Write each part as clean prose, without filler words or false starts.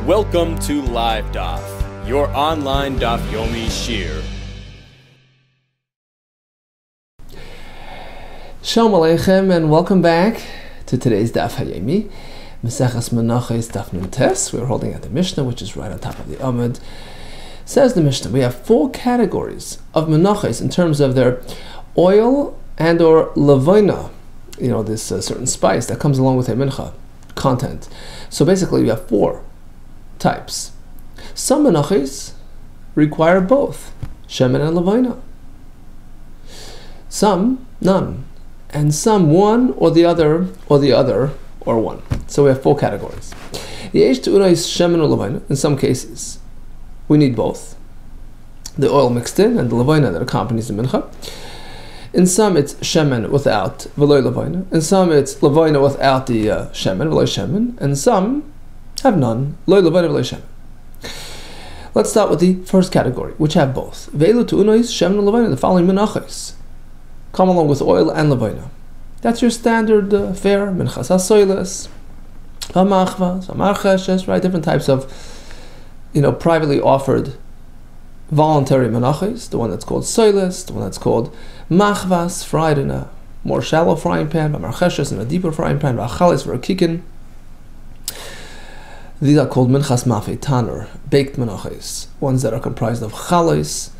Welcome to LiveDaf, your online Daf Yomi Shir. Shalom Aleichem and welcome back to today's Daf Hayomi, Menachos Daf Nun Tes. We're holding at the Mishnah, which is right on top of the Amud. Says the Mishnah, we have four categories of Menachos in terms of their oil and or levina, this certain spice that comes along with a mincha content. So basically we have four types. Some menachos require both shemen and levina. Some none, and some one or the other or one. So we have four categories. Yesh tu'unais shemen or levina. In some cases, we need both, the oil mixed in and the levina that accompanies the mincha. In some it's shemen without v'loy levina. In some it's levina without the shemen, v'loy shemen, and some have none, loy levina v'loy shemen. Let's start with the first category, which have both. Ve'elu tu'unos shemen and levina, the following menachos come along with oil and levina. That's your standard fare, minchas hasoiles, hamachvas, hamarcheshes, right? Different types of, privately offered voluntary menachos. The one that's called soiles, the one that's called machvas, fried in a more shallow frying pan, hamarcheshes in a deeper frying pan, v'achalis for a kikin. These are called minchas mafei tanur, baked menachos, ones that are comprised of chalos,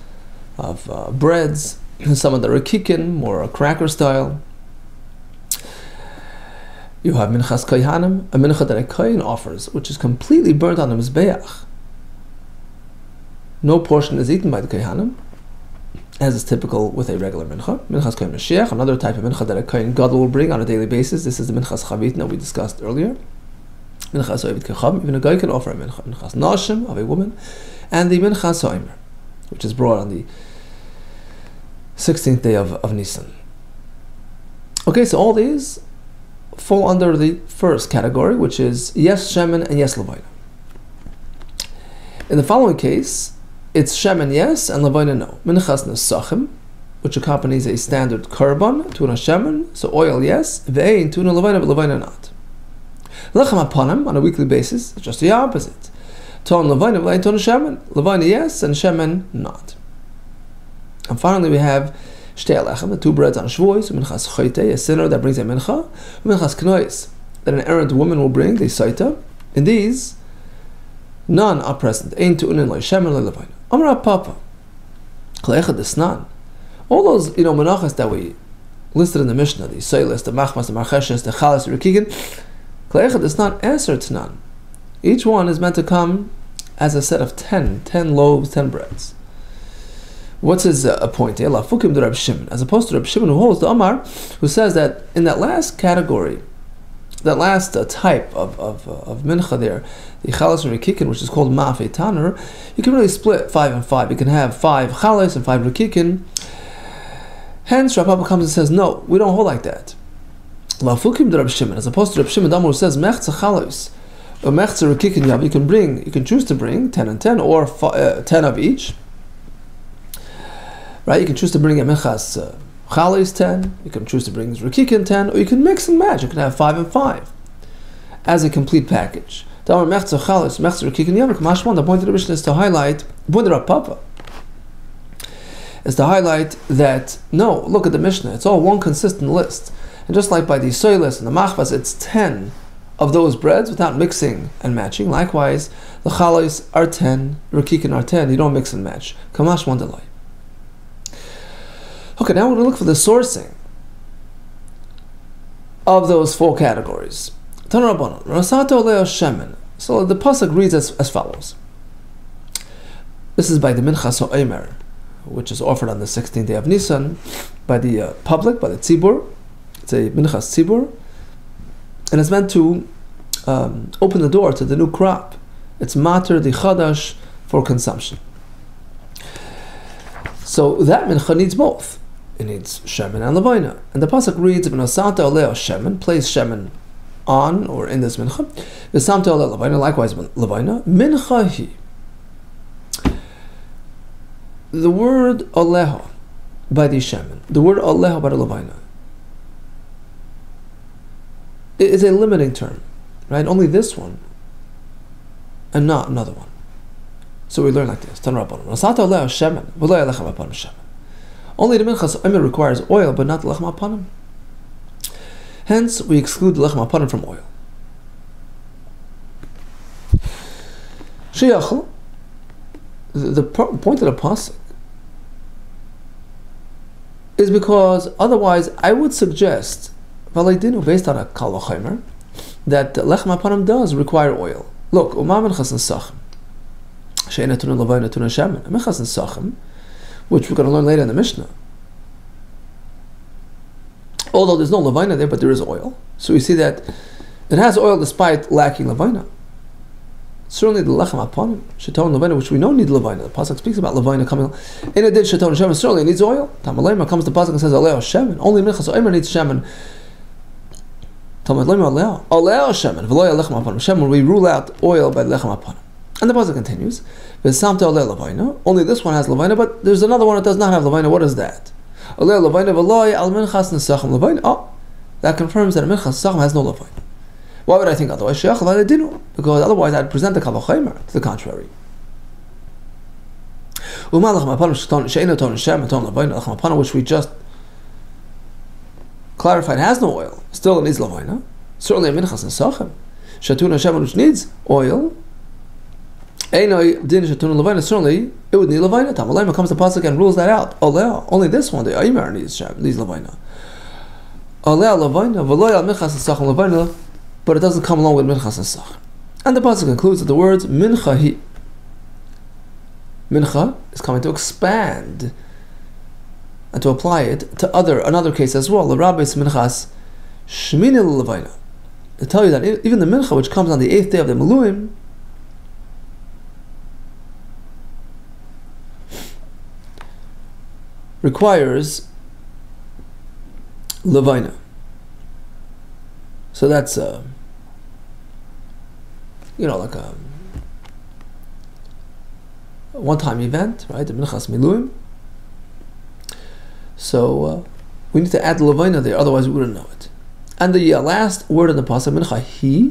of breads, some of them are kikin, more cracker style. You have minchas kohanim, a mincha that a kohen offers, which is completely burnt on the mizbeach. No portion is eaten by the kohanim, as is typical with a regular mincha. Minchas kohen mashiach, another type of mincha that a kohen gadol will bring on a daily basis. This is the minchas chavitna we discussed earlier. Minchas oivit kecham, even a guy can offer a mincha. Minchas nashim, of a woman, and the minchas oimer, which is brought on the 16th day of Nisan. Okay, so all these fall under the first category, which is yes shemen and yes levina. In the following case, it's shemen yes and levina no. Minchas nesachim, which accompanies a standard korban, tuna shemen, so oil yes, ve'ein tuna levina, but levina not. Lechem aponim, on a weekly basis, just the opposite. Ton levina, ve'ein tuna shemen, levina yes and shemen not. And finally we have shtei alechem, the two breads on Shavuos, minchas choyte, a sinner that brings a mincha, minchas knois, that an errant woman will bring, the saita. In these, none are present. Ein tu'unin loy shemen loy levina. Amar papa, kleicha desnan. All those, menachos that we listed in the Mishnah, the soiles, the machmas, the marcheshes, the chalas, the rikikin, kleicha desnan answer to none. Each one is meant to come as a set of 10 loaves, 10 breads. What's his point here? As opposed to Reb Shimon, who holds the Amar, who says that in that last category, that last type of mincha there, the chalas and rikikin, which is called mafei tanur, you can really split 5 and 5. You can have 5 chalas and 5 rikikin. Hence, Rav Papa comes and says, no, we don't hold like that. As opposed to Reb Shimon, who says mechza chalas or mechza rikikin, you can choose to bring 10 and 10 or 10 of each. Right, you can choose to bring a minchas chalis 10, you can choose to bring rikikin 10, or you can mix and match. You can have 5 and 5 as a complete package. The point of the Mishnah is to highlight, the point of Rav Papa is to highlight that, no, look at the Mishnah, it's all one consistent list. And just like by the soiles and the machvas, it's 10 of those breads without mixing and matching. Likewise, the chalis are 10, rikikin are 10, you don't mix and match. Kamash one delay. Okay, now we're going to look for the sourcing of those four categories. So the pasuk reads as follows. This is by the minchas ha'omer, which is offered on the 16th day of Nisan by the public, by the tzibur. It's a minchas tzibur, and it's meant to open the door to the new crop. It's mater di chadash for consumption. So that mincha needs both. It needs shemen and levina. And the pasuk reads, "V'nosata oleo shemen," place shemen on or in this mincha. V'samta oleo levina, likewise levina. Mincha hi. The word oleho by the shemen, the word oleho by the levina, is a limiting term, right? Only this one and not another one. So we learn like this. Only the Menachos Omer requires oil, but not the lechem hapanim. Hence, we exclude the lechem hapanim from oil. The point of the pasuk is because otherwise I would suggest, based on a kal v'chomer, that lechem hapanim does require oil. Look, Menachos Nesachim, she'ena tunin levayna tunin shemen. Menachos Nesachim, which we're going to learn later in the Mishnah. Although there's no levayna there, but there is oil. So we see that it has oil despite lacking levayna. Certainly the lechem hapanim, sheton levayna, which we don't need levayna. The pasuk speaks about levayna coming. In addition, sheton shemen certainly needs oil. Talmud comes to the pasuk and says aleo shemen. Only Menachos Omer needs shemen. Talmud aleo shemen v'lo lechem hapanim. Shemen, we rule out oil by lechem hapanim. And the pasuk continues. V'samta aleo levayna. Only this one has levayna, but there's another one that does not have levayna. What is that? Aleo levayna v'lo al Menachos Nesachim levayna. Oh, that confirms that a Menachos Nesachim has no levayna. Why would I think otherwise? Because otherwise I'd present the kal v'chomer to the contrary. Which we just clarified has no oil. Still it needs levayna. Certainly a Menachos Nesachim. Shatun Hashem, which needs oil. Certainly it would need levayna. Talmud comes to pasuk and rules that out. Only this one, the Aimer needs levayna. But it doesn't come along with Menachos Nesachim. And the pasuk concludes with the words mincha hi. Mincha is coming to expand and to apply it to another case as well. The rabbis minchas shmini levayna. They tell you that even the mincha, which comes on the 8th day of the Miluim, requires levayna. So that's like a one-time event, right? The Menachos Miluim. So we need to add the levayna there, otherwise we wouldn't know it. And the last word in the pasuk, mincha hi.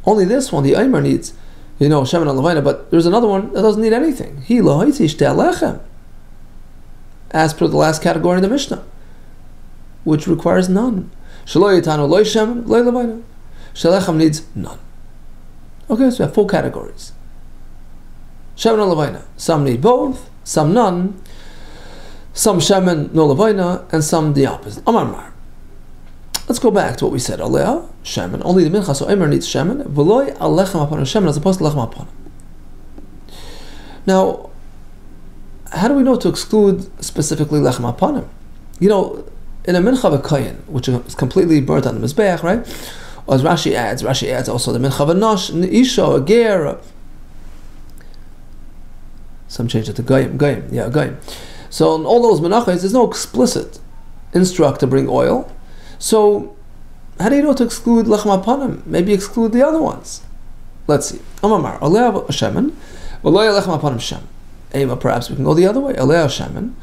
Only this one, the Aimer needs, shemen and levayna, but there's another one that doesn't need anything. Hi lohaiti shtei lechem, as per the last category in the Mishnah, which requires none. Shelo yitanu lo shemen lo levayna. Shelechem needs none. Okay, so we have 4 categories. Shemen and levayna. Some need both, some none. Some shemen, no levayna, and some the opposite. Amar. Let's go back to what we said. Alea, shemen. Only the Menachos Omer needs shemen. V'loi al lechem hapanim shemen, as opposed to lechem hapanim. Now, how do we know to exclude specifically lechem hapanim? In a mincha v'kayin, which is completely burnt on the mizbeach, right? Or as Rashi adds also the mincha v'nosh, isha, a ger. Some change it to goyim. So in all those menachos, there's no explicit instruct to bring oil. So how do you know to exclude lechem hapanim? Maybe exclude the other ones. Let's see. Amar alea shemen, v'lo lechem hapanim shem. Perhaps we can go the other way. Alea shemen.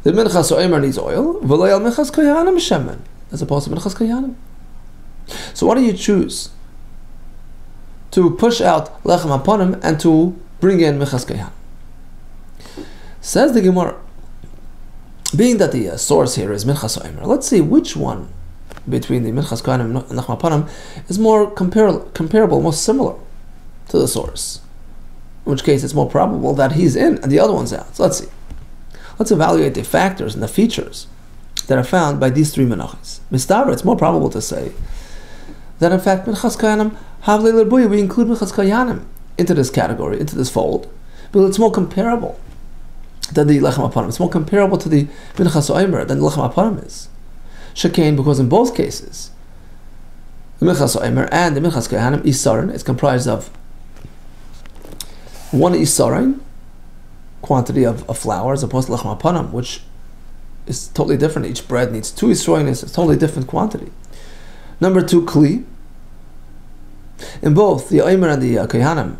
The Menachos Omer needs oil, v'lo al Menachos Kohanim shemen, as opposed to Menachos Kohanim. So what do you choose? To push out lechem hapanim and to bring in Menachos Kohanim. Says the Gemara, being that the source here is Menachos Omer, let's see which one between the Menachos Kohanim and lechem hapanim is more comparable, more similar to the source. In which case it's more probable that he's in and the other one's out. So let's see. Let's evaluate the factors and the features that are found by these 3 menachos. Mistaber, it's more probable to say that in fact Menachos Kohanim havlei l'buya, we include Menachos Kohanim into this category, into this fold, but it's more comparable than the lechem hapanim. It's more comparable to the Menachos Omer than the lechem hapanim is. Shekain, because in both cases, the Menachos Omer and the Menachos Kohanim isarin, it's comprised of 1 isarin quantity of flour, as opposed to lechem hapanim, which is totally different. Each bread needs 2 isarin, it's a totally different quantity. Number 2, kli. In both the Omer and the Kohanim,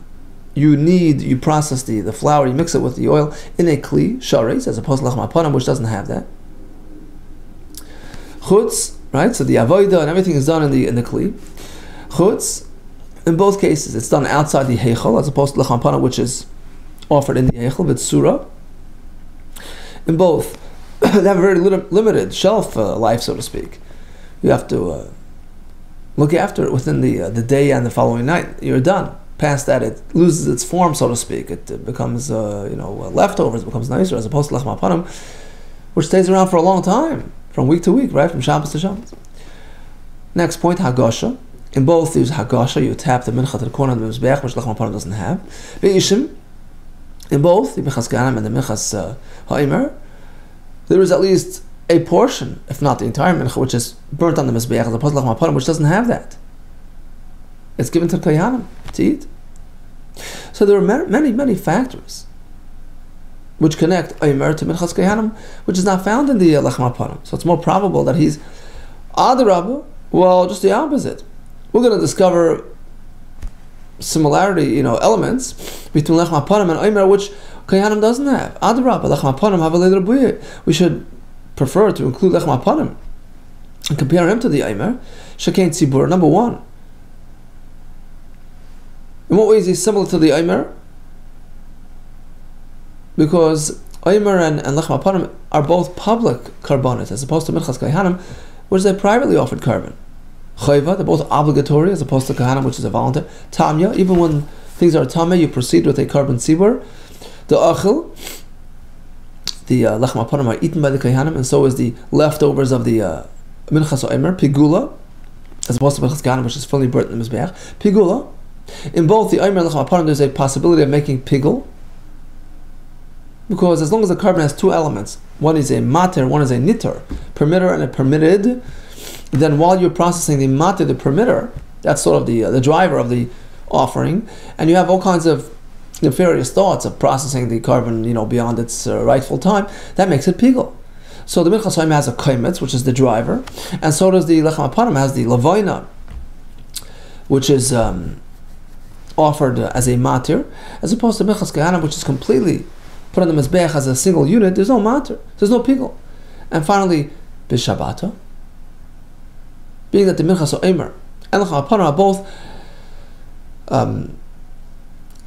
you process the flour, you mix it with the oil in a kli, shares, as opposed to lechem hapanim, which doesn't have that. Chutz, right? So the avodah and everything is done in the kli. Chutz, In both cases, it's done outside the heichal, as opposed to lechem panam, which is offered in the heichal with surah. In both, they have a very limited shelf life, so to speak. You have to look after it within the day and the following night. You're done. Past that, it loses its form, so to speak. It becomes, leftovers. It becomes nicer, as opposed to lechem panam, which stays around for a long time, from week to week, right, from Shabbos to Shabbos. Next point, hagasha. In both, there's hagasha. You tap the mincha to the corner of the mizbeach, which lechem panam doesn't have. Ve'ishim. In both the minchas kahanim and the minchas ha'imer, there is at least a portion, if not the entire mincha, which is burnt on the mizbeach, as opposed to lechem panam, which doesn't have that. It's given to the kahanim to eat. So there are many factors which connect ha'imer to minchas kahanim, which is not found in the lechem panam. So it's more probable that he's adarabah. Well, just the opposite. We're going to discover similarity, elements between lechem panim and omer, which kayanim doesn't have. Adrabah, lechem panim have a later buye. We should prefer to include lechem panim and compare him to the omer. Shekain tzibur, number one. In what way is he similar to the omer? Because omer and lechem panim are both public karbanos, as opposed to minchas kayanim, which is a privately offered carbon. Chayva, they're both obligatory, as opposed to kahanim, which is a volunteer. Tamya, even when things are tamya, you proceed with a carbon tzibur. The achil, the lechem panim are eaten by the kahanim, and so is the leftovers of the minchas omer. Pigula, as opposed to minchas kahanim, which is fully burnt in the mizbeach. Pigula, in both the omer and lechem panim, there's a possibility of making pigul, because as long as the carbon has two elements, one is a mater, one is a nitter, permitter and a permitted, then while you're processing the mater, the permitter, that's sort of the driver of the offering, and you have all kinds of nefarious thoughts of processing the carbon, beyond its rightful time, that makes it pigul. So the minchas ha'imer has a kaimetz, which is the driver, and so does the lechem panim has the lavaina, which is offered as a mater, as opposed to minchas kahanim, which is completely put on the mizbeach as a single unit. There's no mater, there's no pigul. And finally, b'shabbata, being that the minchas omer and lechem panim are both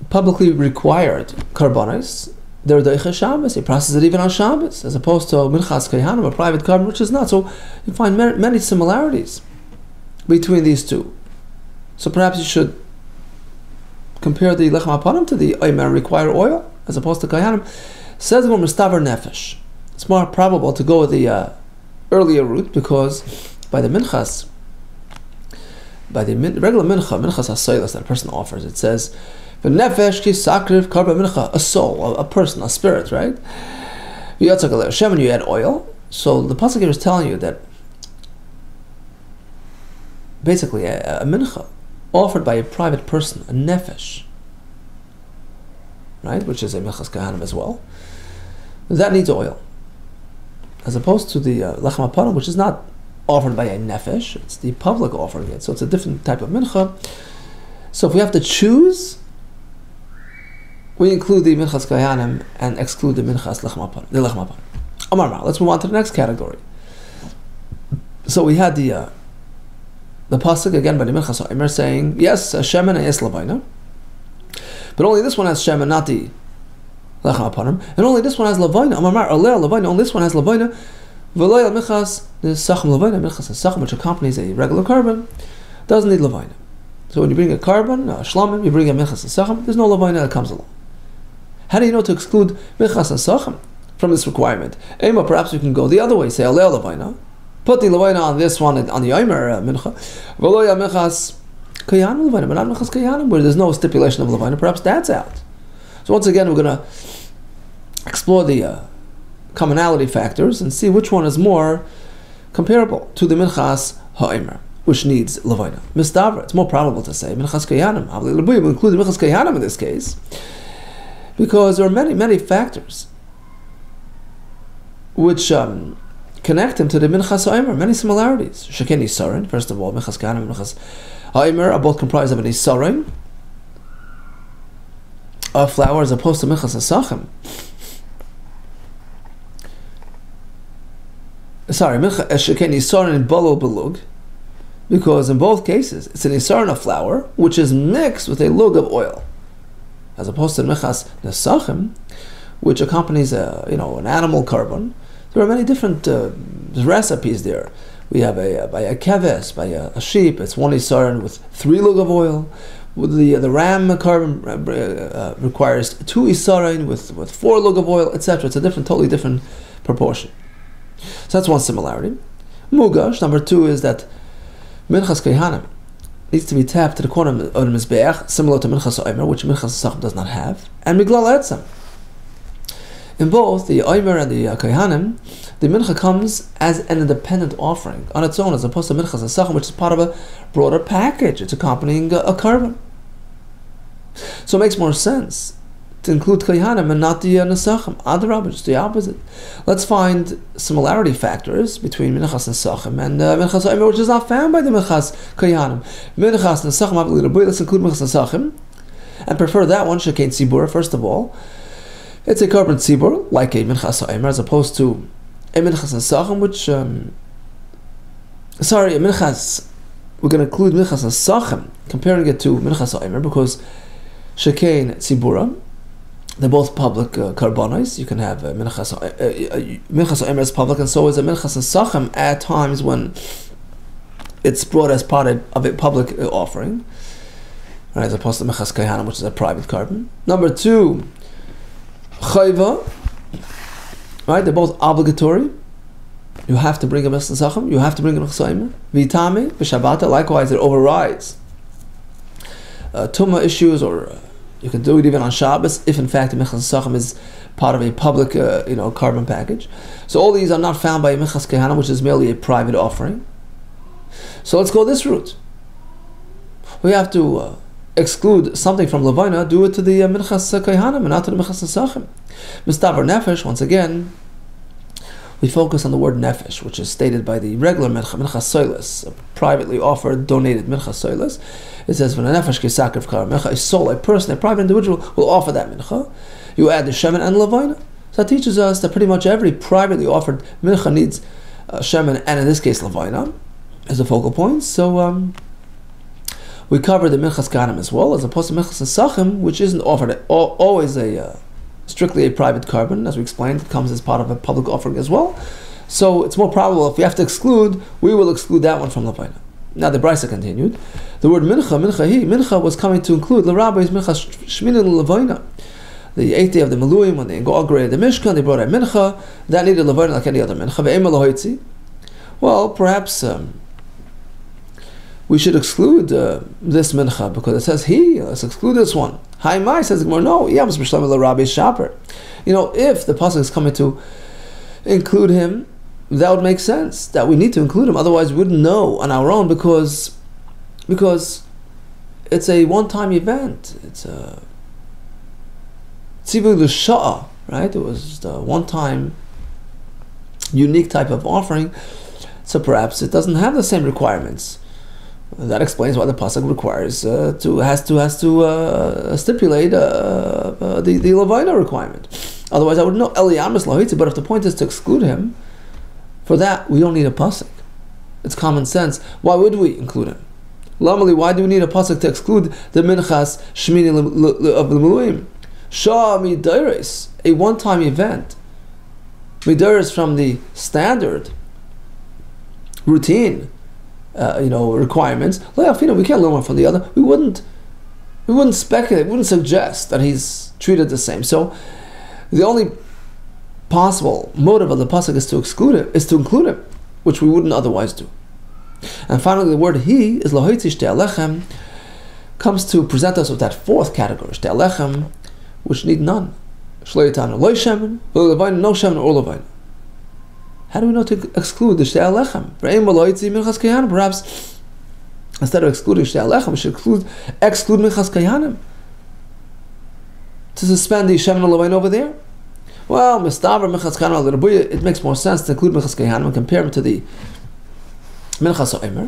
publicly required karbanos, they're deicha Shabbos. He processes it even on Shabbos, as opposed to minchas kahanim, a private carbon, which is not. So you find many similarities between these two. So perhaps you should compare the lechem panim to the omer and require oil, as opposed to kahanim. Says the mistaver nefesh. It's more probable to go with the earlier route, because by the minchas, by the regular minchas hasoilas that a person offers, it says, "V'nefesh ki sakriv karba mincha," a soul, a person, a spirit, right? V'yotzak alei Hashem, and you add oil. So the pasuk here is telling you that basically a mincha offered by a private person, a nefesh, right, which is a minchas kahanim as well, that needs oil, as opposed to the lechem panim, which is not offered by a nefesh, it's the public offering it, so it's a different type of mincha. So if we have to choose, we include the minchas kahanim and exclude the minchas lechem panim. Amar, let's move on to the next category. So we had the pasuk again by the minchas omer saying, yes, shemen and yes lavaina, but only this one has shemen, not the lechem panim, and only this one has lavaina. Amar, aleh lavaina, only this one has lavaina. V'lo al minchas the sachem lavaina, minchas sachem, which accompanies a regular carbon, doesn't need lavaina. So when you bring a carbon, a shlamim, you bring a minchas sachem, there's no lavaina that comes along. How do you know to exclude minchas sachem from this requirement? Ema, perhaps we can go the other way, say aleh lavaina, put the lavaina on this one, on the omer mincha, v'lo al minchas kayanim lavaina, but not minchas kayanim, where there's no stipulation of lavaina, perhaps that's out. So once again, we're going to explore the commonality factors and see which one is more comparable to the minchas ha'omer, which needs lavaina. Mistavra, it's more probable to say minchas kayanim. We include the minchas kayanim in this case, because there are many factors which connect him to the minchas ha'omer, many similarities. Sheken isarin, first of all, minchas kayanim and minchas ha'omer are both comprised of an isarin, of flour, as opposed to minchas sachem. Sorry, sheken isarin and balo belug. Because in both cases, it's an isaron of flour, which is mixed with a lug of oil, as opposed to Menachos Nesachim, which accompanies an animal carbon. There are many different recipes there. We have by a keves, by a sheep, it's one isaron with 3 lug of oil. The ram carbon requires 2 isaron with 4 lug of oil, etc. It's a totally different proportion. So that's one similarity. Mugash, number 2, is that Minchas Kohanim needs to be tapped to the corner of the Mizbeach, similar to Minchas Omer, which Minchas Nesachim does not have, and Miglal Etzem. In both the Omer and the Kohanim, the Mincha comes as an independent offering on its own, as opposed to Minchas Nesachim, which is part of a broader package. It's accompanying a carbon. So it makes more sense to include Kohanim and not the Nesachim. Adarabah, just the opposite. Let's find similarity factors between Menachos Nesachim and Minchas Omer, which is not found by the Minchas Kohanim. Menachos Nesachim, let's include Minchas Nesachim, and prefer that one, Shekein Tzibur, first of all. It's a carbon tzibur, like a Minchas Omer, as opposed to a Minchas Nesachim, which, a Minchas, we're going to include Minchas Nesachim, comparing it to Minchas Omer, because Shekein Tzibura, they're both public carbonos. You can have Minchas Omer is public, and so is a Minchas Nesachim at times when it's brought as part of a public offering, right, as opposed to Minchas Kohanim, which is a private carbon. Number 2, Chayva, right? They're both obligatory. You have to bring a Minchas Nesachim. You have to bring a Minchas Omer. Vitami v'Shabbata. Likewise, it overrides Tumah issues, or you can do it even on Shabbos if, in fact, the Minchas Nesachim is part of a public, carbon package. So all these are not found by Minchas Kohanim, which is merely a private offering. So let's go this route. We have to exclude something from Levina, do it to the Minchas Kohanim and not to the Minchas Nesachim. Mistavar Nefesh, once again, we focus on the word Nefesh, which is stated by the regular Minchas Soilis, a privately offered, donated Minchas Soilis. It says, when a Nefesh Kesakriv Kar Mincha, a soul, a person, a private individual will offer that Mincha. You add the Shemen and Levina. So that teaches us that pretty much every privately offered Mincha needs Shemen, and in this case Levina, as a focal point. So, we cover the Minchas Kohanim as well, as opposed to Minchas Nesachim, which isn't offered always strictly a private carbon. As we explained, it comes as part of a public offering as well. So it's more probable if we have to exclude, we will exclude that one from Levina. Now the Brisa continued. The word Mincha was coming to include the rabbis Minchas Shmini Levina. The 8th day of the Meluim, when they inaugurated the Mishkan, they brought a Mincha that needed Levina like any other Mincha. Well, perhaps we should exclude this Mincha because it says let's exclude this one. Haimai says no, if the pasuk is coming to include him, that would make sense that we need to include him. Otherwise, we wouldn't know on our own because it's a one-time event. It's a tzivui l'sha'ah, right? It was the one-time, unique type of offering. So perhaps it doesn't have the same requirements. That explains why the pasuk requires has to stipulate the Levina requirement. Otherwise, I would know Eliyamis Lahitzi. But if the point is to exclude him, for that we don't need a pasuk. It's common sense. Why would we include him? Lamali, why do we need a pasuk to exclude the Minchas Shmini of the Meluim? Shah Midairis, a one-time event. Midairis from the standard routine. Requirements. We can't learn one from the other. We wouldn't speculate. We wouldn't suggest that he's treated the same. So, the only possible motive of the pasuk is to include him, which we wouldn't otherwise do. And finally, the word "he" is lahoitzi shtei alechem, comes to present us with that 4th category, shtei alechem, which need none. Shlo yitanu lo shemen, v'lo levayin, no shemen or levayin. How do we know to exclude the Shtei Alechem? Perhaps instead of excluding Shtei Alechem, we should exclude Minchas Kohanim to suspend the Shemen Levain over there. Well, Mistaver Minchas Kohanim, it makes more sense to include Minchas Kohanim and compare him to the Minchas Omer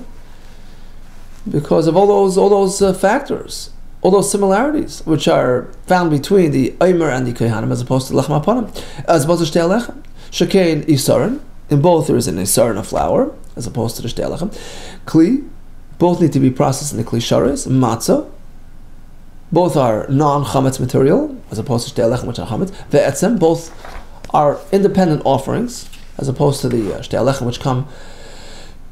because of all those factors, all those similarities which are found between the Omer and the Kohanim as opposed to Lechem Aponim, as opposed to Shtei Alechem. Shekein Isaron. In both there is an isaron of flour, as opposed to the shtei alechem. Kli, Both need to be processed in the kli sharis, matzah. Both are non-chametz material, as opposed to shtei alechem, which are chametz. Ve'etzem, both are independent offerings, as opposed to the shtei alechem, which come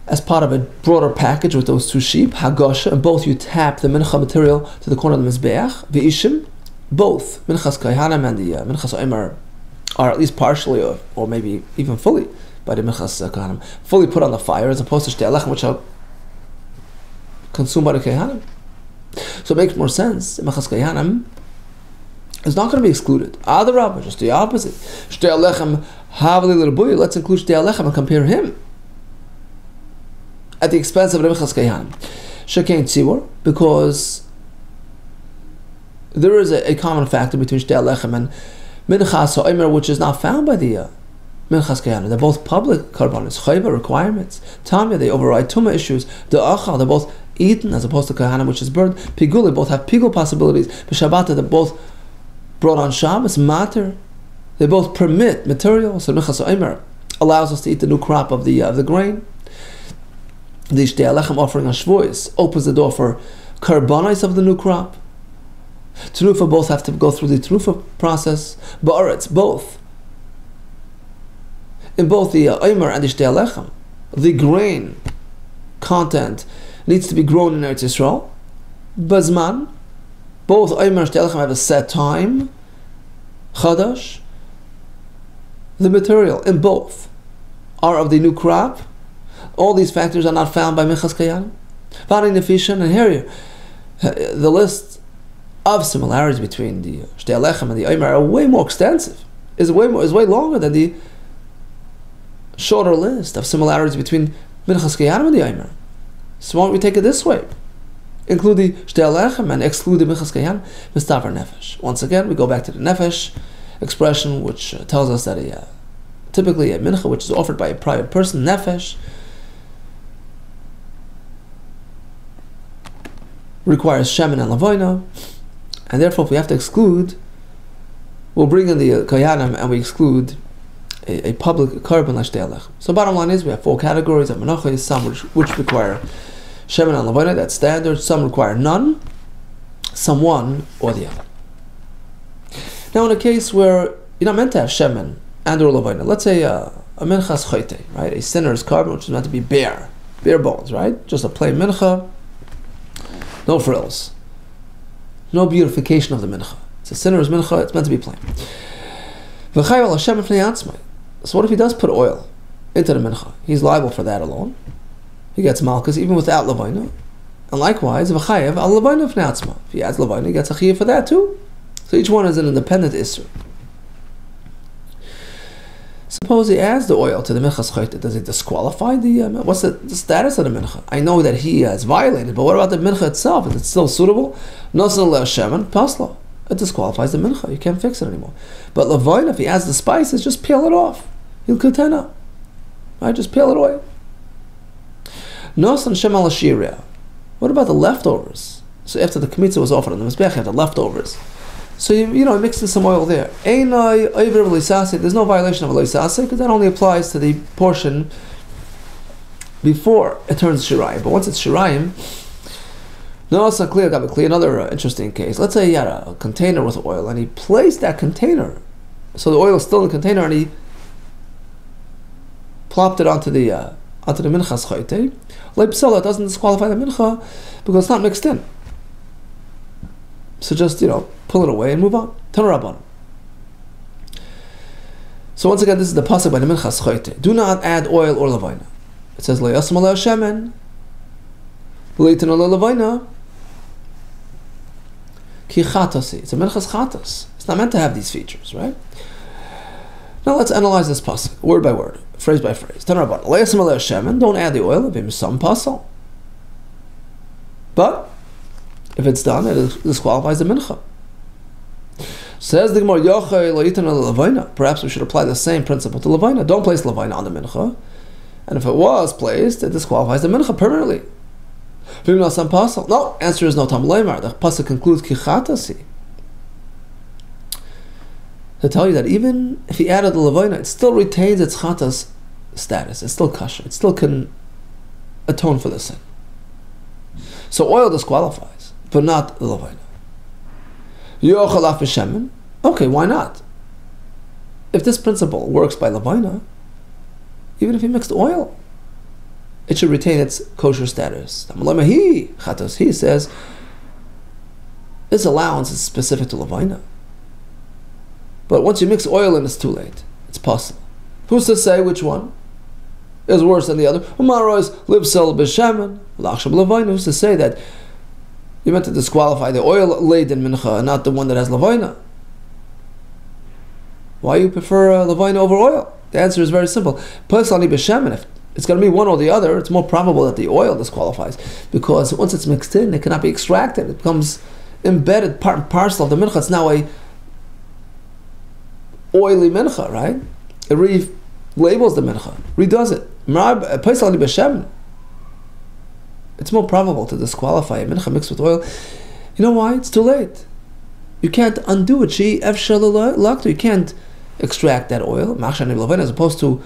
as part of a broader package with those two sheep. Hagosha, and both you tap the mincha material to the corner of the mizbeach. Ve'ishim, both minchas kaihanim and the minchas omer are at least partially or maybe even fully by the minchas kaihanim, fully put on the fire, as opposed to shtei alechem, which are consumed by the kaihanim. So it makes more sense. Minchas kaihanim is not going to be excluded. Adarabah, just the opposite. Shtei alechem havli l'rebuya. Let's include shtei alechem and compare him at the expense of the minchas kaihanim. Shekein tzibur, because there is a common factor between shtei alechem and minchas ha'omer, which is not found by the minchas kaihanim. They're both public karbanos, chayva requirements. Tamya, they override tumah issues. The achal, they're both eaten as opposed to kahanim, which is burned. Piguli, both have pigul possibilities. B'shabbat, they're both brought on Shabbos. Mater, they both permit material. So minchas ha'omer allows us to eat the new crop of the grain. The shtei alechem offering on Shavuos opens the door for karbanos of the new crop. Tenufa, both have to go through the tenufa process. Ba'aretz, both. In both the omer and the shtei alechem, the grain content needs to be grown in Eretz Yisrael. Bazman, both omer and shtei alechem have a set time. Chadash, the material in both are of the new crop. All these factors are not found by minchas kaihanim. V'ani nefishan, and here the list of similarities between the shtei alechem and the omer are way more extensive. Is way longer than the shorter list of similarities between minchas kaihanim and the omer. So why don't we take it this way? Include the shtei alechem and exclude the minchas kaihanim. Mistavar nefesh. Once again, we go back to the nefesh expression, which tells us that typically a mincha which is offered by a private person, nefesh, requires shemen and lavoina, and therefore if we have to exclude, we'll bring in the kaihanim and we exclude a public korban like shtei alechem. So bottom line is we have 4 categories of menachos, some which require shemen and lavoina, that's standard, some require none, some one or the other. Now in a case where you're not meant to have shemen and or lavoina, let's say a minchas chote, right, a sinner's korban which is meant to be bare bones, right, just a plain mincha, no frills, no beautification of the mincha. It's a sinner's mincha, it's meant to be plain. So what if he does put oil into the mincha? He's liable for that alone. He gets malchus even without lavaina. And likewise, if he adds lavaina, he gets a chiyuv for that too. So each one is an independent isser. Suppose he adds the oil to the minchas chote, does it disqualify what's the status of the mincha? I know that he has violated, but what about the mincha itself? Is it still suitable? Nosan le'ashemen pasla. It disqualifies the mincha. You can't fix it anymore. But lavoin, if he adds the spices, just peel it off. He'll katena. Right? Just peel it away. Nosan shemal ashiria. What about the leftovers? So after the kmitza was offered on the mizbech, you have the leftovers. So you mix in some oil there. There's no violation of loisase because that only applies to the portion before it turns shirayim. But once it's shirayim, no, it's not clear. Another interesting case. Let's say he had a container with oil and he placed that container, so the oil is still in the container, and he plopped it onto the minchas chote. Leipsala doesn't disqualify the mincha because it's not mixed in. So just pull it away and move on. Tanarabban. So once again, this is the pasuk by the minchas chote. Do not add oil or lavaina. It says lo yasma lo shemen, leitin lo lavaina. Ki chatasi. It's a minchas chatas. It's not meant to have these features, right? Now let's analyze this pasuk word by word, phrase by phrase. Tanarabban. Lo yasma lo shemen. Don't add the oil of him some pasal. But if it's done, it disqualifies the mincha. Says the Gemara, perhaps we should apply the same principle to lavaina. Don't place lavaina on the mincha, and if it was placed, it disqualifies the mincha permanently. No, answer is no tam leimar. The pasuk concludes kichatasi to tell you that even if he added the lavaina, it still retains its chatas status. It's still kosher. It still can atone for the sin. So oil disqualifies, but not the levina. Yochel af b'shemen. Okay, why not? If this principle works by levina, even if he mixed oil, it should retain its kosher status. He says this allowance is specific to levina. But once you mix oil in, it's too late. It's possible. Who's to say which one is worse than the other? Who's to say that you meant to disqualify the oil-laden mincha and not the one that has levina? Why you prefer levina over oil? The answer is very simple. Personally, if it's going to be one or the other, it's more probable that the oil disqualifies, because once it's mixed in, it cannot be extracted. It becomes embedded part and parcel of the mincha. It's now a oily mincha, right? It relabels the mincha, redoes it. It's more probable to disqualify a mincha mixed with oil. You know why? It's too late. You can't undo it. You can't extract that oil, as opposed to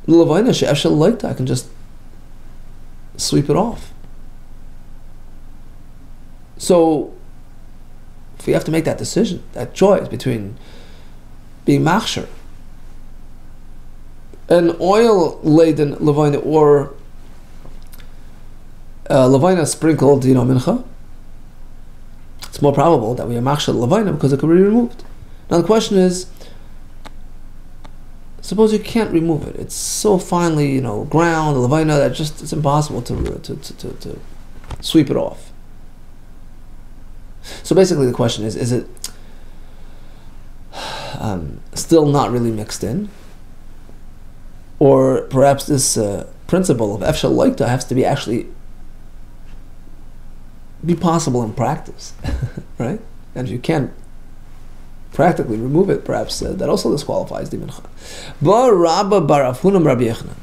I can just sweep it off. So, if we have to make that decision, that choice between being machsher, an oil-laden levina, or levina sprinkled, mincha, it's more probable that we are machsher levina because it could be removed. Now the question is, suppose you can't remove it. It's so finely, ground, levina, that it's impossible to sweep it off. So basically the question is it still not really mixed in? Or perhaps this principle of efshel loikta has to be actually be possible in practice, right? And if you can't practically remove it, perhaps that also disqualifies the mincha. Bar Rabba bar Afunam Rabbi Yochanan.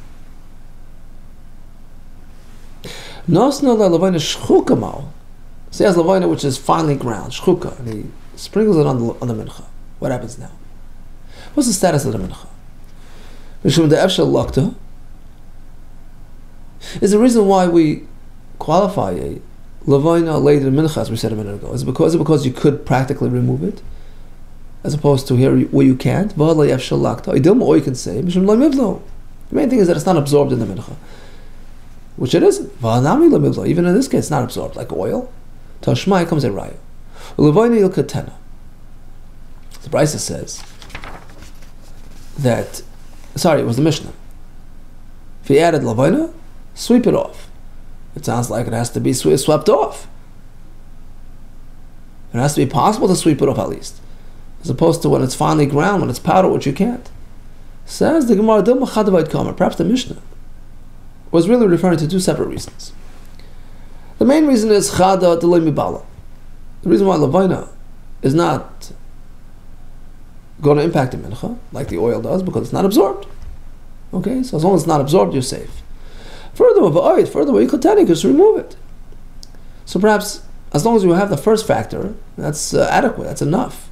Nosna la levina shchuka mao. So he has levina which is finely ground, shchuka, and he sprinkles it on the mincha. What happens now? What's the status of the mincha? Mishum de efshel lokta is the reason why we qualify a levina laden mincha, as we said a minute ago. Is it because you could practically remove it, as opposed to here where you can't? Or you can say the main thing is that it's not absorbed in the mincha, which it isn't. Even in this case, it's not absorbed like oil. Tashmai comes a raya. The Brisa says that, sorry, it was the Mishnah. If he added levina, sweep it off. It sounds like it has to be swept off. It has to be possible to sweep it off at least, as opposed to when it's finely ground, when it's powder, which you can't. Says the Gemara, perhaps the Mishnah was really referring to two separate reasons. The main reason is chada delay mibala. The reason why levina is not going to impact the mincha like the oil does, because it's not absorbed. Okay, so as long as it's not absorbed, you're safe. Furthermore, you could just remove it. So perhaps as long as you have the first factor, that's adequate. That's enough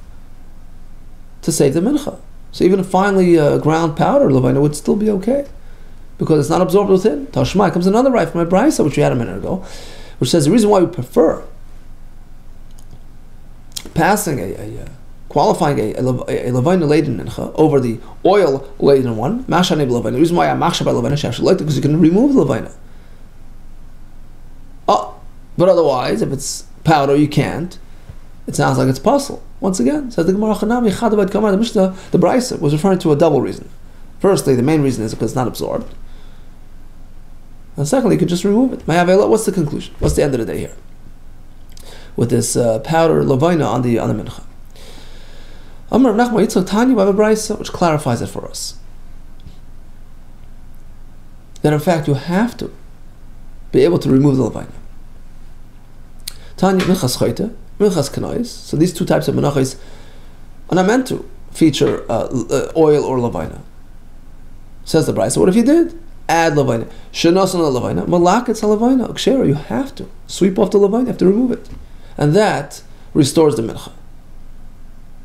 to save the mincha. So even a finely ground powder levina would still be okay, because it's not absorbed within. Tashmai comes another right from a brisa, which we had a minute ago, which says the reason why we prefer passing qualifying a levina laden mincha over the oil laden one, mashanib levina. The reason why I'm machshav by levina shesh like because you can remove the levina. Oh, but otherwise, if it's powder, you can't. It sounds like it's puzzle. Once again, says the Gemara Chanami Chadavad Kamar. The Mishnah, the Brisa was referring to a double reason. Firstly, the main reason is because it's not absorbed. And secondly, you can just remove it. What's the conclusion? What's the end of the day here? With this powder levina on the mincha. Amar Rav Nachman Yitzchak Tanya, we have a brisa which clarifies it for us. That in fact you have to be able to remove the levina. Tanya minchas chayte, minchas kanais. So these two types of menachos are not meant to feature oil or levina. Says the brisa. What if you did? Add levina. Shenasan levina. Malak it's a levina. Ukshera. You have to sweep off the levina. You have to remove it, and that restores the mincha.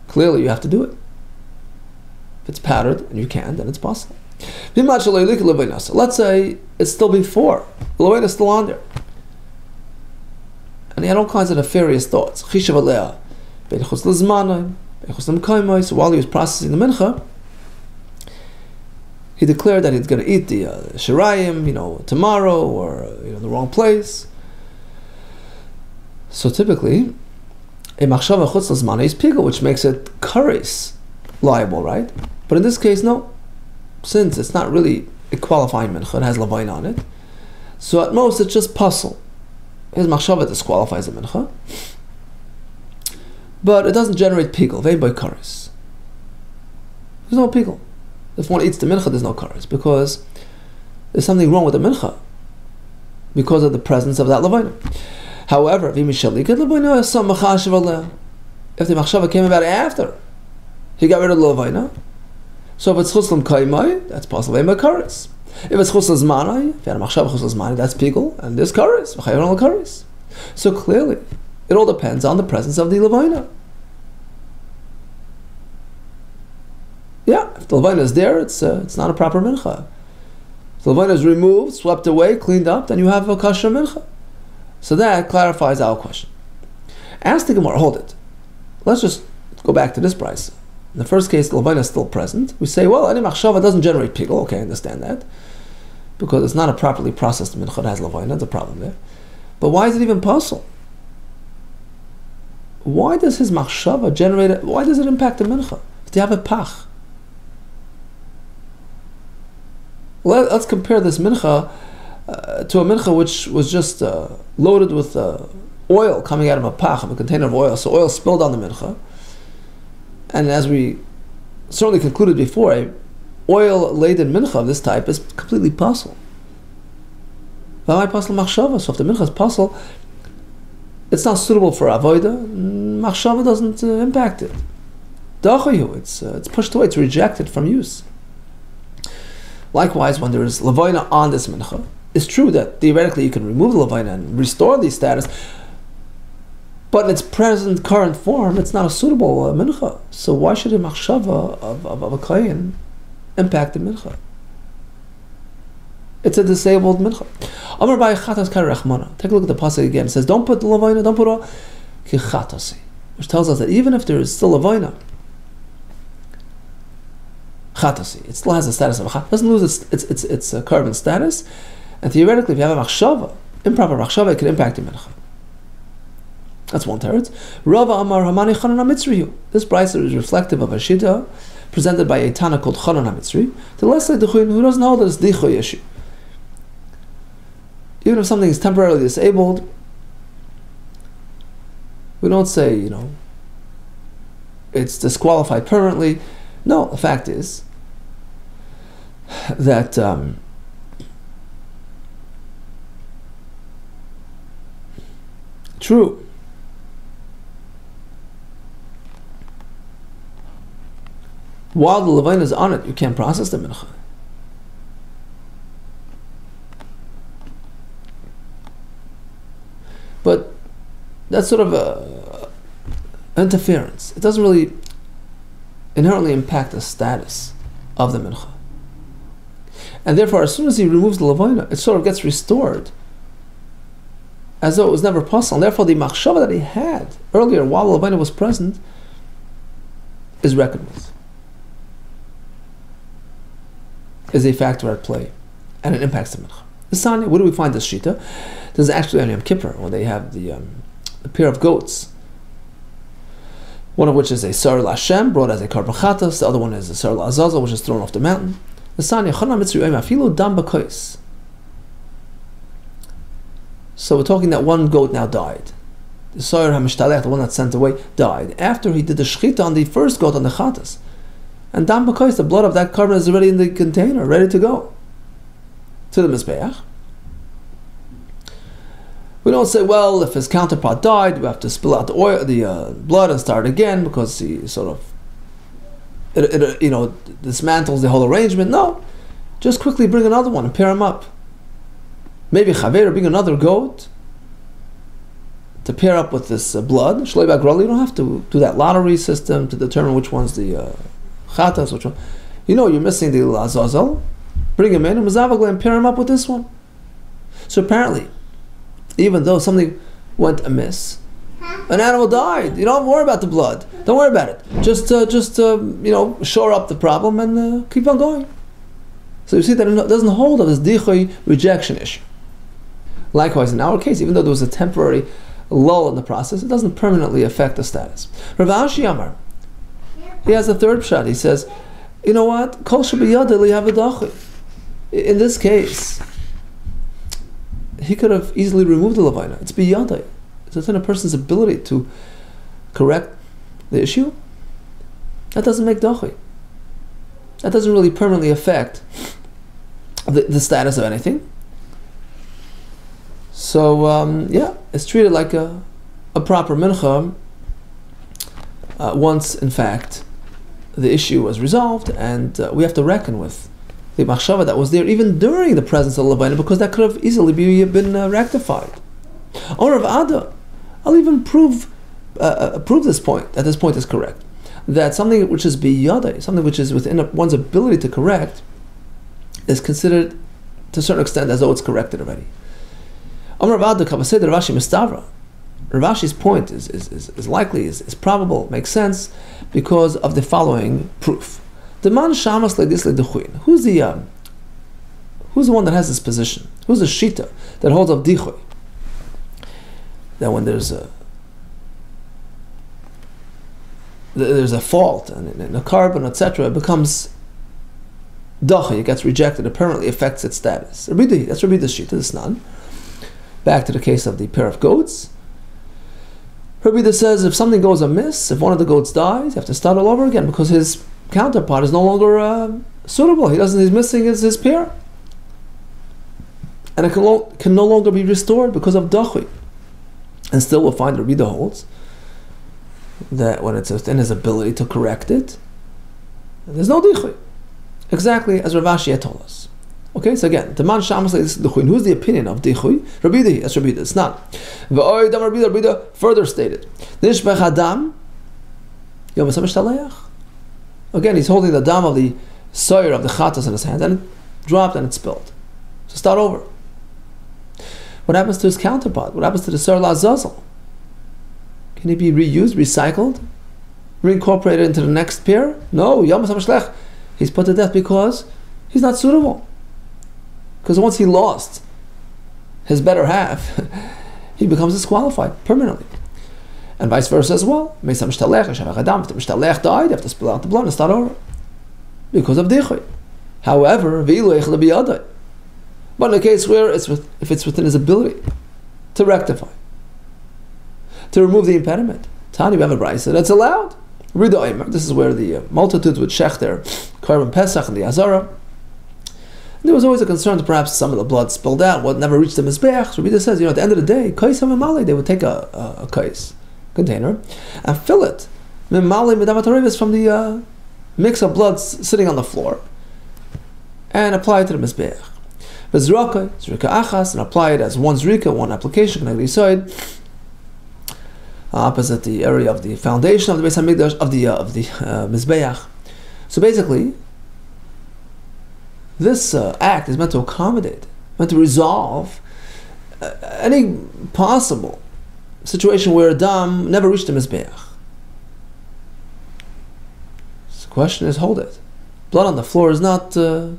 Clearly, you have to do it. If it's powdered and you can, then it's possible. Let's say it's still before the levina is still on there. had all kinds of nefarious thoughts. So while he was processing the mincha, he declared that he's going to eat the shirayim, tomorrow, or the wrong place. So typically, a machshava chutz l'zmana is pigul, which makes it kares liable, right? But in this case, no. Since it's not really a qualifying mincha, it has lavain on it. So at most, it's just puzzle. His machshava disqualifies the mincha, but it doesn't generate pigul. Vein by kares. There's no pigul. If one eats the mincha, there's no kares, because there's something wrong with the mincha because of the presence of that lavaina. However, if the machshava came about after he got rid of the lavaina, so if it's chuslam kaimai, that's possible vein by kares. If it's chuslam zmanai, if you had a machshava chuslam zmanai, that's pigul, and there's kares. So clearly, it all depends on the presence of the lavaina. Yeah, if the lavaina is there, it's not a proper mincha. If the lavaina is removed, swept away, cleaned up, then you have a kosher mincha. So that clarifies our question. Ask the Gemara, hold it. Let's just go back to this price. In the first case, the lavaina is still present. We say, well, any machshava doesn't generate pigul. Okay, I understand that. Because it's not a properly processed mincha that has lavaina. There's a problem there. But why is it even possible? Why does his machshava generate it? Why does it impact the mincha? If they have a pach. Let's compare this mincha to a mincha which was just loaded with oil coming out of a pach, of a container of oil. So oil spilled on the mincha. And as we certainly concluded before, a oil-laden mincha of this type is completely pasul. Why pasul machshava? So if the mincha is pasul, it's not suitable for avoida. Machshava doesn't impact it. It's pushed away. It's rejected from use. Likewise, when there is lavaina on this mincha, it's true that theoretically you can remove the lavaina and restore the status, but in its present current form, it's not a suitable mincha. So why should a machshava of a kohen impact the mincha? It's a disabled mincha. Amar by chatas karechmana. Take a look at the pasuk again. It says, don't put the lavaina, don't put all kichatasi, which tells us that even if there is still lavaina, chatasi, it still has the status of a chat. Doesn't lose its carbon status. And theoretically, if you have a machshava, improper machshava, it can impact the mincha. That's one teretz. Rava Amar Hamani Chanan HaMitzri. This brisa is reflective of a shita presented by a Tana called Chanan HaMitzri. The lesser Dechuin, who doesn't hold that it's Dichoy issue. Even if something is temporarily disabled, we don't say, it's disqualified permanently. No, the fact is that true. While the lavaina is on it, you can't process the mincha. But that's sort of a interference. It doesn't really inherently impact the status of the mincha. And therefore, as soon as he removes the lavaina, it sort of gets restored as though it was never possible. And therefore, the machshava that he had earlier while the lavaina was present is reckoned with, is a factor at play, and it impacts the mincha. The Sanya, where do we find this shita? This is actually on Yom Kippur, when they have the pair of goats, one of which is a sar l'Hashem, brought as a karban chatas, the other one is a sar l'Azazel, which is thrown off the mountain. The Sanya, Chana Mitzri Oim Afilu Dam B'Kois. So we're talking that one goat now died. The sar HaMishtalech, the one that's sent away, died after he did the shchita on the first goat on the chatas. And Dam B'Kois, the blood of that karban is already in the container, ready to go to the Mizbeach. We don't say, well, if his counterpart died, we have to spill out the oil, the blood, and start again because he sort of, dismantles the whole arrangement. No, just quickly bring another one and pair him up. Maybe Chaver, bring another goat to pair up with this blood. Shloi Bagrali, you don't have to do that lottery system to determine which one's the chatas, which one. You're missing the Azazel. Bring him in and pair him up with this one. So apparently, even though something went amiss. An animal died. You don't worry about the blood. Don't worry about it. Just shore up the problem and keep on going. So you see that it doesn't hold of this dichoy rejection issue. Likewise, in our case, even though there was a temporary lull in the process, it doesn't permanently affect the status. Rav Ashi Amar, he has a third pshat. He says, you know what? Kol shebiyadei li havadachi. In this case, he could have easily removed the levina. It's biyadei. It's within a person's ability to correct the issue. That doesn't make dachi. That doesn't really permanently affect the status of anything. So it's treated like a proper mincha once, in fact, the issue was resolved, and we have to reckon with the machshava that was there even during the presence of the levina, because that could have easily been rectified. Or of Ada, I'll even prove this point, that this point is correct. That something which is biyadai, something which is within one's ability to correct, is considered to a certain extent as though it's corrected already. Rav Ashi's point is likely, is probable, makes sense, because of the following proof. The man shamas leidis leiduchuin. Who's the one that has this position? Who's the shita that holds up dichuy? That when there's a fault and a carbon, etc., it becomes dachi, it gets rejected, it permanently affects its status. That's Rabbi Da's shita, this none. Back to the case of the pair of goats. Rabbi Da says if something goes amiss, if one of the goats dies, you have to start all over again because his counterpart is no longer suitable. He's missing his pair. And it can no longer be restored because of dachi. And still we'll find Rabbi Da holds that when it's within his ability to correct it, there's no dichuy. Exactly as Rav Ashi had told us. Okay, so again, the man shamas leidis leiduchuin. Who's the opinion of dichuy? Rabbi Da. That's Rabbi Da. It's not. V'oy dam Rabbi Da. Rabbi Da further stated, nishbech adam yom esam. Again, he's holding the dam of the soyer of the chatas in his hand, and it dropped and it spilled. So start over. What happens to his counterpart? What happens to the soyer lazazel? Can it be reused, recycled, reincorporated into the next pair? No, yom esam. He's put to death because he's not suitable. Because once he lost his better half, he becomes disqualified permanently. And vice versa as well. If the mishtalech died, you have to spill out the blood and start over. Because of dichuy. However, but in a case where if it's within his ability to rectify, to remove the impediment, Tani, we have a brayso that's allowed. This is where the multitudes would shech their korban pesach and the azara. There was always a concern that perhaps some of the blood spilled out, what never reached the mizbeach. Rabbi says, at the end of the day, kais hamimali, they would take a kais container and fill it mimali medamat harevis from the mix of blood sitting on the floor and apply it to the mizbeach. Zrika achas, and apply it as one zrika, one application, opposite the area of the foundation of the Beis Hamikdash of the mizbeach. So basically, this act is meant to accommodate, meant to resolve any possible situation where a dam never reached the mizbeach. So the question is, hold it. Blood on the floor is not suitable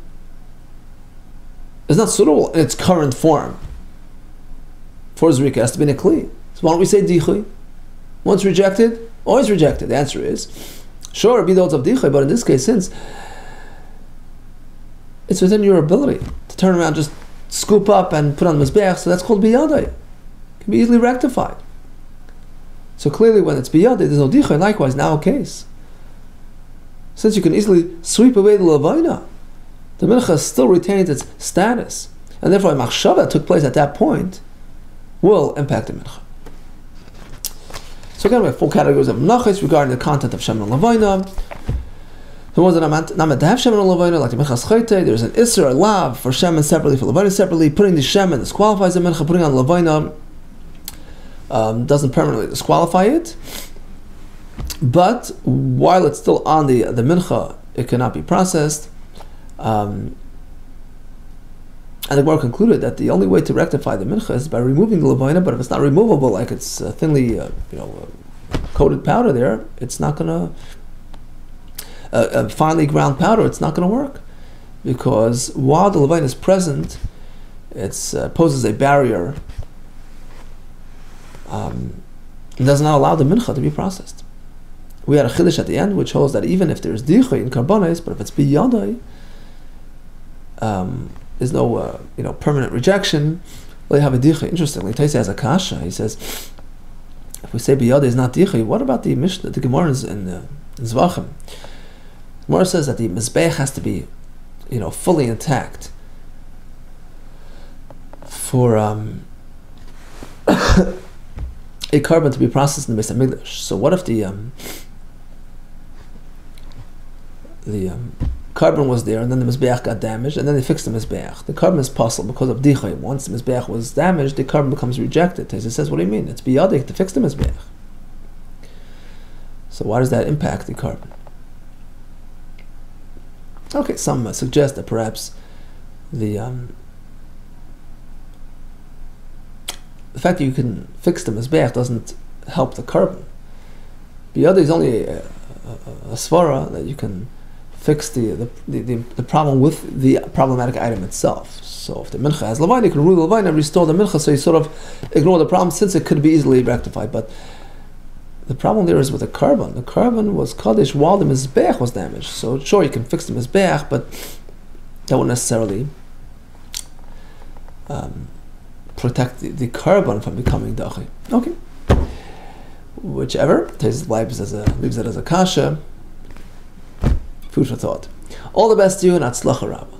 in its current form. For zrika, it has to be in a kli. So why don't we say dichuy? Once rejected, always rejected. The answer is, sure, Rabbi holds of dichuy, but in this case, since it's within your ability to turn around, just scoop up and put on the mizbeach, so that's called biyadai. It can be easily rectified. So clearly when it's biyadai, there's no dichuy. Likewise, now a case. Since you can easily sweep away the levina, the mincha still retains its status, and therefore a machshava that took place at that point will impact the mincha. So again, we have 4 categories of menachos regarding the content of shemen and levina. The ones that are not meant to have shemen and levina, like the minchas chayte, there's an isser, a lav for shemen separately, for levina separately. Putting the shemen disqualifies the mincha. Putting on levina doesn't permanently disqualify it. But while it's still on the mincha, it cannot be processed. And And the Gemara concluded that the only way to rectify the mincha is by removing the levina, but if it's not removable, like it's thinly, coated powder there, it's not going to, finely ground powder, it's not going to work. Because while the levina is present, it poses a barrier. It does not allow the mincha to be processed. We had a chiddush at the end, which holds that even if there's dichay in karbanos, but if it's biyadai, there's no permanent rejection. Well, you have a dichay. Interestingly, Taisa has a kasha. He says, if we say biyadai is not dichay, what about the Mishnah, the Gemara in Zvachim? Gemara says that the mizbeach has to be, fully intact for a carbon to be processed in the Beis Hamikdash. So what if the carbon was there and then the mizbeach got damaged and then they fixed the mizbeach? The carbon is possible because of dichay. Once the mizbeach was damaged, the carbon becomes rejected. It says, what do you mean? It's biyadik to fix the mizbeach. So why does that impact the carbon? Okay, some suggest that perhaps the fact that you can fix the mizbeach doesn't help the carbon. Biyadai is only a svara that you can fix the problem with the problematic item itself. So if the mincha has levine, you can remove the levine and restore the mincha, so you sort of ignore the problem since it could be easily rectified. But the problem there is with the carbon. The carbon was kaddish while the mizbeach was damaged. So sure, you can fix the mizbeach, but that won't necessarily protect the carbon from becoming dachi. Okay. Whichever, leaves it as a kasha. Food for thought. All the best to you and atzlacha rabba.